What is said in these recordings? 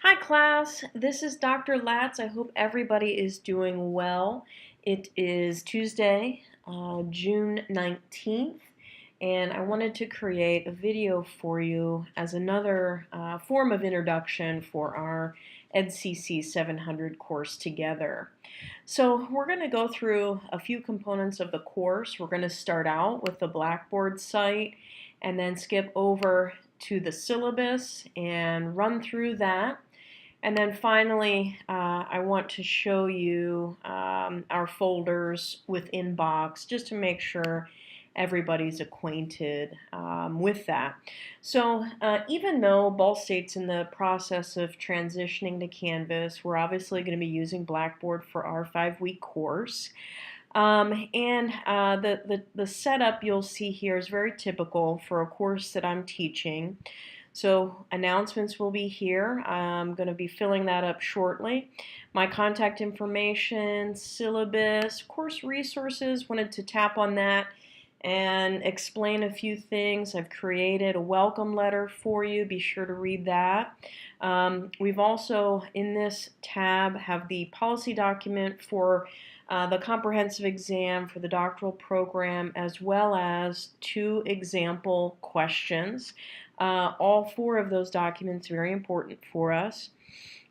Hi class, this is Dr. Latz. I hope everybody is doing well. It is Tuesday, June 19th, and I wanted to create a video for you as another form of introduction for our EDcc700 course together. So we're going to go through a few components of the course. We're going to start out with the Blackboard site and then skip over to the syllabus and run through that. And then finally, I want to show you our folders within Box just to make sure everybody's acquainted with that. So even though Ball State's in the process of transitioning to Canvas, we're obviously going to be using Blackboard for our 5-week course. The setup you'll see here is very typical for a course that I'm teaching. So announcements will be here. I'm going to be filling that up shortly. My contact information, syllabus, course resources, wanted to tap on that and explain a few things. I've created a welcome letter for you. Be sure to read that. We've also, in this tab, have the policy document for the comprehensive exam for the doctoral program, as well as 2 example questions. All 4 of those documents are very important for us.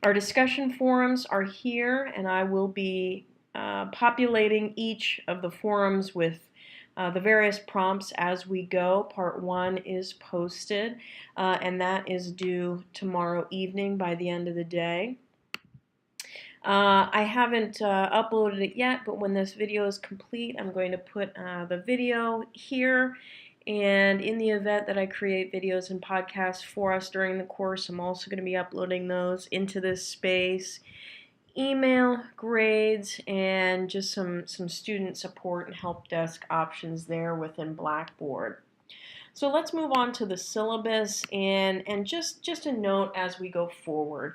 Our discussion forums are here, and I will be populating each of the forums with the various prompts as we go. Part 1 is posted, and that is due tomorrow evening by the end of the day. I haven't uploaded it yet, but when this video is complete, I'm going to put the video here. And in the event that I create videos and podcasts for us during the course, I'm also going to be uploading those into this space. Email, grades, and just some student support and help desk options there within Blackboard. So let's move on to the syllabus and just a note as we go forward.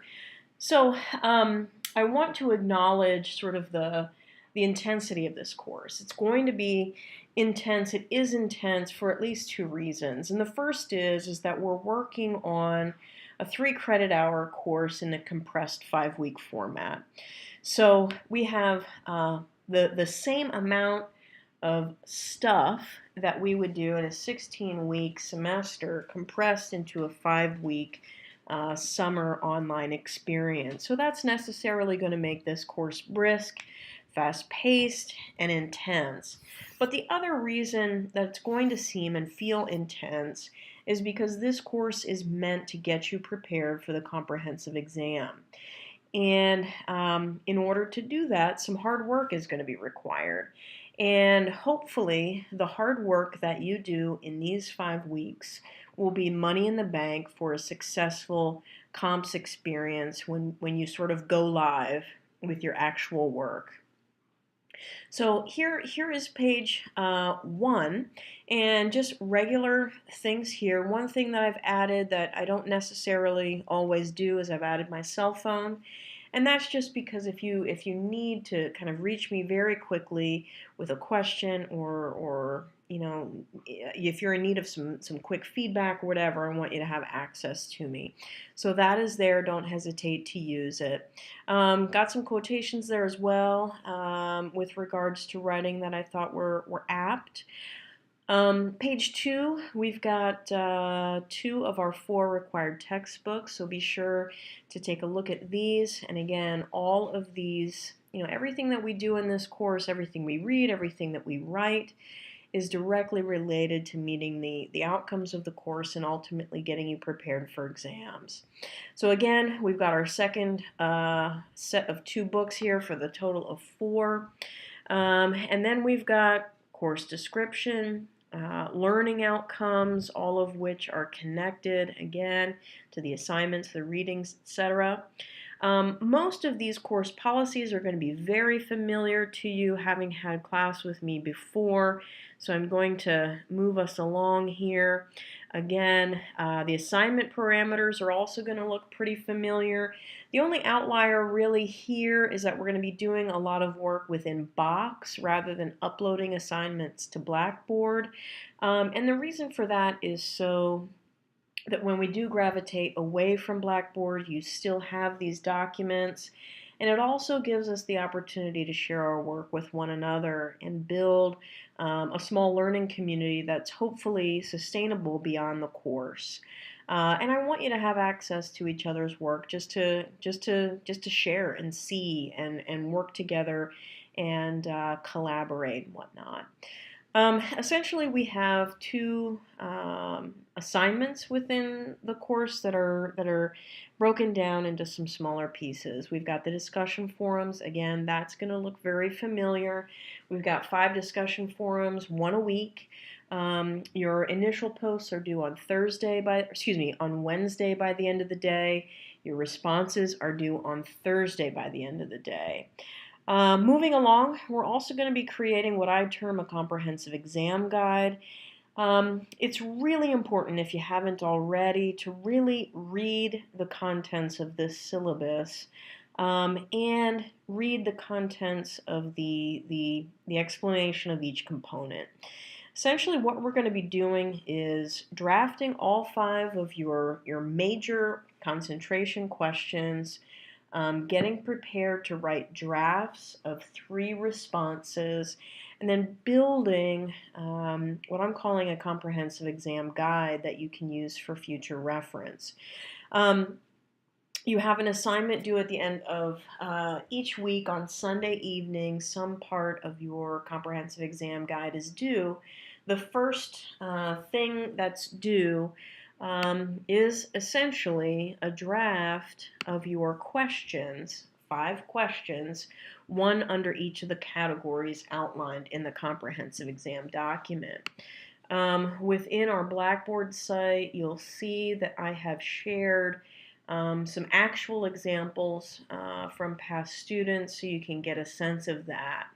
So I want to acknowledge sort of the intensity of this course. It's going to be intense. It is intense for at least 2 reasons. And the first is that we're working on a 3-credit-hour course in a compressed 5-week format. So we have the same amount of stuff that we would do in a 16-week semester compressed into a 5-week summer online experience. So that's necessarily going to make this course brisk, fast-paced, and intense. But the other reason that it's going to seem and feel intense is because this course is meant to get you prepared for the comprehensive exam. And in order to do that, some hard work is going to be required. And hopefully, the hard work that you do in these 5 weeks will be money in the bank for a successful comps experience when you sort of go live with your actual work. So here is page 1, and just regular things here. One thing that I've added that I don't necessarily always do is I've added my cell phone. And that's just because if you need to kind of reach me very quickly with a question or you know, if you're in need of some quick feedback or whatever, I want you to have access to me. So that is there. Don't hesitate to use it. Got some quotations there as well with regards to writing that I thought were apt. Page 2, we've got 2 of our 4 required textbooks, so be sure to take a look at these. And again, all of these, everything that we do in this course, everything we read, everything that we write, is directly related to meeting the outcomes of the course and ultimately getting you prepared for exams. So again, we've got our second set of 2 books here for the total of 4. And then we've got course description, learning outcomes, all of which are connected, again, to the assignments, the readings, etc. Most of these course policies are going to be very familiar to you, having had class with me before, so I'm going to move us along here. Again, the assignment parameters are also going to look pretty familiar. The only outlier really here is that we're going to be doing a lot of work within Box rather than uploading assignments to Blackboard. And the reason for that is so that when we do gravitate away from Blackboard, you still have these documents. And it also gives us the opportunity to share our work with one another and build a small learning community that's hopefully sustainable beyond the course. And I want you to have access to each other's work just to share and see and work together and collaborate and whatnot. Essentially, we have two assignments within the course that are broken down into some smaller pieces. We've got the discussion forums. Again, that's going to look very familiar. We've got 5 discussion forums, 1 a week. Your initial posts are due on on Wednesday by the end of the day. Your responses are due on Thursday by the end of the day. Moving along, we're also going to be creating what I term a comprehensive exam guide. It's really important, if you haven't already, to really read the contents of this syllabus and read the contents of the explanation of each component. Essentially, what we're going to be doing is drafting all 5 of your major concentration questions, getting prepared to write drafts of 3 responses, and then building what I'm calling a comprehensive exam guide that you can use for future reference. You have an assignment due at the end of each week on Sunday evening. Some part of your comprehensive exam guide is due. The first thing that's due is essentially a draft of your questions, 5 questions, 1 under each of the categories outlined in the comprehensive exam document. Within our Blackboard site, you'll see that I have shared some actual examples from past students so you can get a sense of that.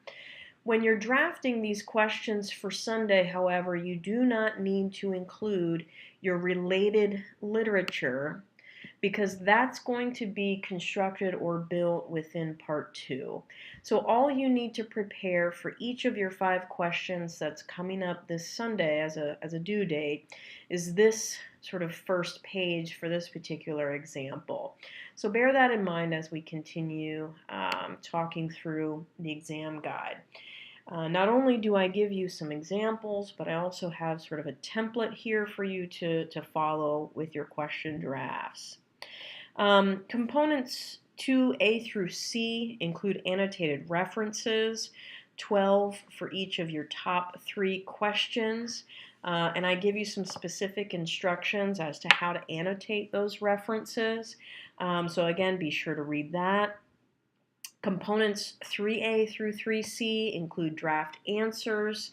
When you're drafting these questions for Sunday, however, you do not need to include your related literature because that's going to be constructed or built within part 2. So all you need to prepare for each of your 5 questions that's coming up this Sunday as a due date is this sort of first page for this particular example. So bear that in mind as we continue talking through the exam guide. Not only do I give you some examples, but I also have sort of a template here for you to follow with your question drafts. Components 2A through C include annotated references, 12 for each of your top 3 questions, and I give you some specific instructions as to how to annotate those references. So again, be sure to read that. Components 3A through 3C include draft answers.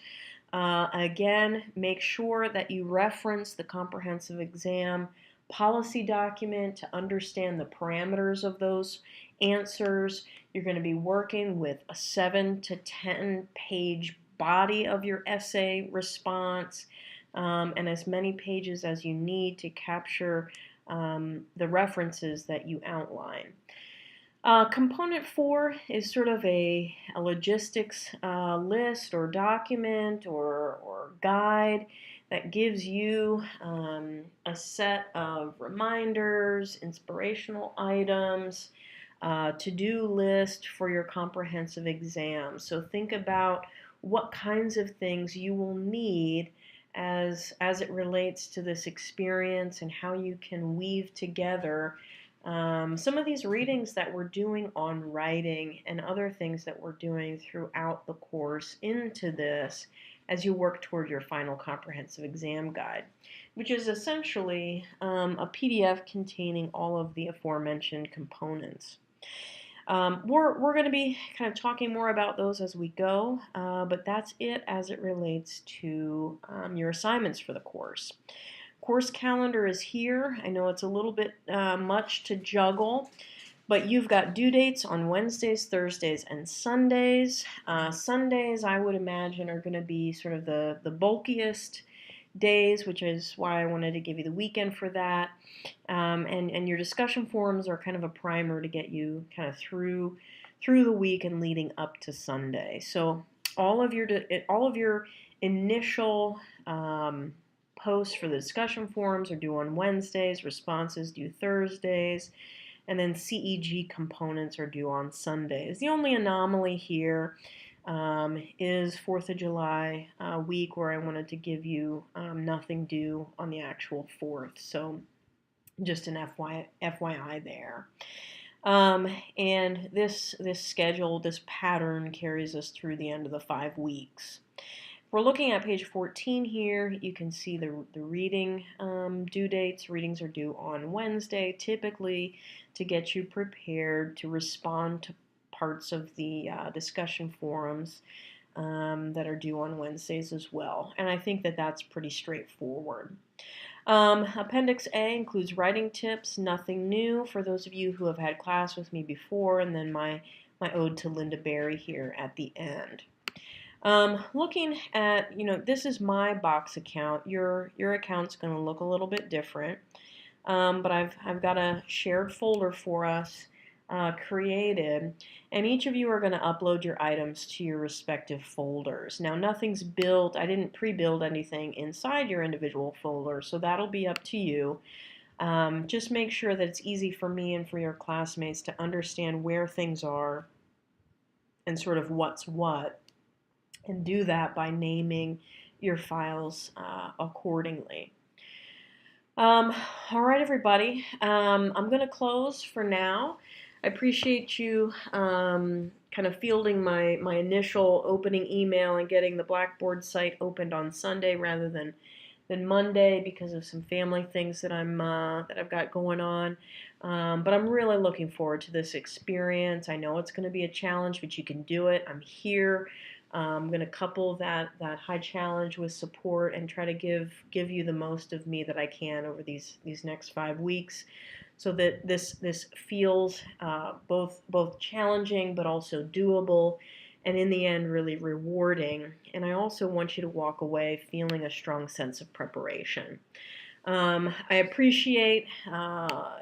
Again, make sure that you reference the comprehensive exam policy document to understand the parameters of those answers. You're going to be working with a 7 to 10 page body of your essay response and as many pages as you need to capture the references that you outline. Component 4 is sort of a logistics list or document or guide that gives you a set of reminders, inspirational items, to-do list for your comprehensive exam. So think about what kinds of things you will need as it relates to this experience and how you can weave together some of these readings that we're doing on writing and other things that we're doing throughout the course into this as you work toward your final comprehensive exam guide, which is essentially a PDF containing all of the aforementioned components. We're going to be kind of talking more about those as we go, but that's it as it relates to your assignments for the course. Course calendar is here. I know it's a little bit much to juggle, but you've got due dates on Wednesdays, Thursdays, and Sundays. Sundays, I would imagine, are going to be sort of the bulkiest days, which is why I wanted to give you the weekend for that. And your discussion forums are kind of a primer to get you kind of through the week and leading up to Sunday. So all of your initial posts for the discussion forums are due on Wednesdays, responses due Thursdays, and then CEG components are due on Sundays. The only anomaly here is 4th of July week, where I wanted to give you nothing due on the actual 4th. So just an FYI there. And this schedule, this pattern carries us through the end of the 5 weeks. We're looking at page 14 here. You can see the reading due dates. Readings are due on Wednesday, typically to get you prepared to respond to parts of the discussion forums that are due on Wednesdays as well. And I think that that's pretty straightforward. Appendix A includes writing tips, nothing new for those of you who have had class with me before, and then my ode to Linda Berry here at the end. Looking at, this is my box account. Your account's going to look a little bit different, but I've got a shared folder for us created, and each of you are going to upload your items to your respective folders. Now, nothing's built. I didn't pre-build anything inside your individual folder, so that'll be up to you. Just make sure that it's easy for me and for your classmates to understand where things are and sort of what's what, and do that by naming your files accordingly. All right, everybody. I'm going to close for now. I appreciate you kind of fielding my initial opening email and getting the Blackboard site opened on Sunday rather than Monday because of some family things that I've got going on. But I'm really looking forward to this experience. I know it's going to be a challenge, but you can do it. I'm here. I'm going to couple that high challenge with support and try to give you the most of me that I can over these next 5 weeks, so that this feels both challenging but also doable, and in the end really rewarding. And I also want you to walk away feeling a strong sense of preparation. I appreciate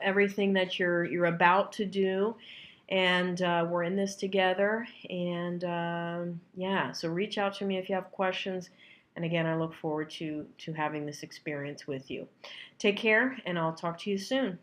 everything that you're about to do. And we're in this together, and yeah, so reach out to me if you have questions, and again, I look forward to having this experience with you. Take care, and I'll talk to you soon.